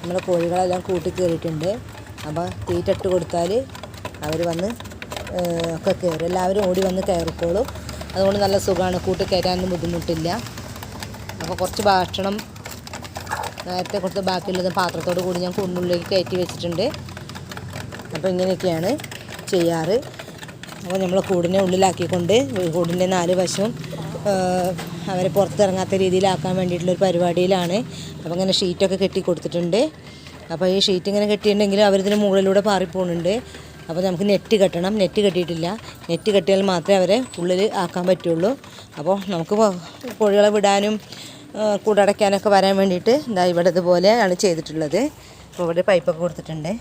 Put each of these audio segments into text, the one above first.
നമ്മുടെ കോഴികളെല്ലാം കൂട്ടി കയറിയിട്ടുണ്ട്. അപ്പോൾ തീറ്റ ഇട്ട് കൊടുത്താൽ അവർ വന്ന് ഒക്കെ കയറും. എല്ലാവരും ഓടി വന്ന് കയറിക്കോളും. അതുകൊണ്ട് നല്ല സുഖമാണ്, കൂട്ടി കയറ്റാനൊന്നും ബുദ്ധിമുട്ടില്ല. അപ്പോൾ കുറച്ച് ഭക്ഷണം നേരത്തെ കൊടുത്ത് ബാക്കിയുള്ളത് പാത്രത്തോട് കൂടി ഞാൻ കൂടിനുള്ളിലേക്ക് കയറ്റി വെച്ചിട്ടുണ്ട്. അപ്പോൾ ഇങ്ങനെയൊക്കെയാണ് ചെയ്യാറ്. അപ്പോൾ നമ്മൾ കൂടിനെ ഉള്ളിലാക്കിക്കൊണ്ട് കൂടിൻ്റെ 4 വശവും അവരെ പുറത്തിറങ്ങാത്ത രീതിയിലാക്കാൻ വേണ്ടിയിട്ടുള്ളൊരു പരിപാടിയിലാണ്. അപ്പോൾ ഇങ്ങനെ ഷീറ്റൊക്കെ കെട്ടി കൊടുത്തിട്ടുണ്ട്. അപ്പോൾ ഈ ഷീറ്റ് ഇങ്ങനെ കെട്ടിയിട്ടുണ്ടെങ്കിൽ അവരിതിന് മുകളിലൂടെ പാറിപ്പോകുന്നുണ്ട്. അപ്പോൾ നമുക്ക് നെറ്റ് കെട്ടണം. നെറ്റ് കെട്ടിയിട്ടില്ല. നെറ്റ് കെട്ടിയാൽ മാത്രമേ അവരെ ഉള്ളിൽ ആക്കാൻ പറ്റുള്ളൂ. അപ്പോൾ നമുക്ക് കോഴികളെ വിടാനും കൂടടയ്ക്കാനൊക്കെ വരാൻ വേണ്ടിയിട്ട് ഇതാ ഇവിടെ ഇതുപോലെയാണ് ചെയ്തിട്ടുള്ളത്. അപ്പോൾ ഇവിടെ പൈപ്പൊക്കെ കൊടുത്തിട്ടുണ്ട്.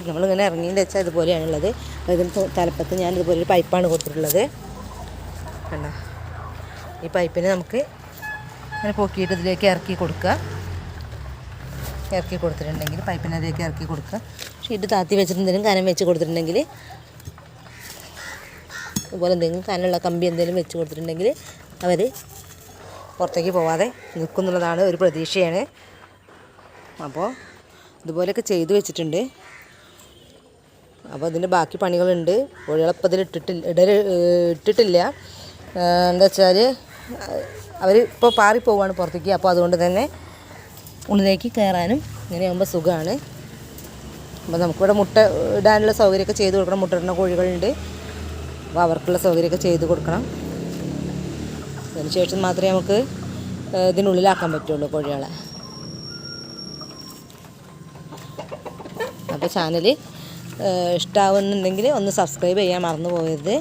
നമ്മളിങ്ങനെ ഇറങ്ങിയെന്ന് വെച്ചാൽ ഇതുപോലെയാണുള്ളത്. അപ്പോൾ ഇതിന് തലപ്പത്ത് ഞാൻ ഇതുപോലെ ഒരു പൈപ്പാണ് കൊടുത്തിട്ടുള്ളത്. കണ്ടോ, ഈ പൈപ്പിനെ നമുക്ക് ഇങ്ങനെ പൊക്കിയിട്ട് ഇതിലേക്ക് ഇറക്കി കൊടുക്കുക. ഇറക്കി കൊടുത്തിട്ടുണ്ടെങ്കിൽ പൈപ്പിനകത്തേക്ക് ഇറക്കി കൊടുക്കുക. ഷീറ്റ് താത്തി വെച്ചിട്ടുണ്ടെങ്കിലും കനം വെച്ച് കൊടുത്തിട്ടുണ്ടെങ്കിൽ അതുപോലെ എന്തെങ്കിലും കനമുള്ള കമ്പി എന്തെങ്കിലും വെച്ച് കൊടുത്തിട്ടുണ്ടെങ്കിൽ അവർ പുറത്തേക്ക് പോവാതെ നിൽക്കുന്നുള്ളതാണ് ഒരു പ്രതീക്ഷയാണ്. അപ്പോൾ ഇതുപോലെയൊക്കെ ചെയ്തു വെച്ചിട്ടുണ്ട്. അപ്പോൾ അതിൻ്റെ ബാക്കി പണികളുണ്ട്. കോഴികളപ്പം ഇതിൽ ഇട്ടിട്ടില്ല. എന്താ വെച്ചാൽ അവർ ഇപ്പോൾ പാറിപ്പോവാണ് പുറത്തേക്ക്. അപ്പോൾ അതുകൊണ്ട് തന്നെ ഉള്ളിലേക്ക് കയറാനും ഇങ്ങനെയാകുമ്പോൾ സുഖമാണ്. അപ്പോൾ നമുക്കിവിടെ മുട്ട ഇടാനുള്ള സൗകര്യമൊക്കെ ചെയ്ത് കൊടുക്കണം. മുട്ട ഇടുന്ന കോഴികളുണ്ട്. അപ്പോൾ അവർക്കുള്ള സൗകര്യമൊക്കെ ചെയ്ത് കൊടുക്കണം. അതിന് ശേഷം മാത്രമേ നമുക്ക് ഇതിനുള്ളിലാക്കാൻ പറ്റുള്ളൂ കോഴികളെ. അപ്പോൾ ചാനൽ ഇഷ്ടമാവുന്നുണ്ടെങ്കിൽ ഒന്ന് സബ്സ്ക്രൈബ് ചെയ്യാൻ മറന്നു പോകരുത്.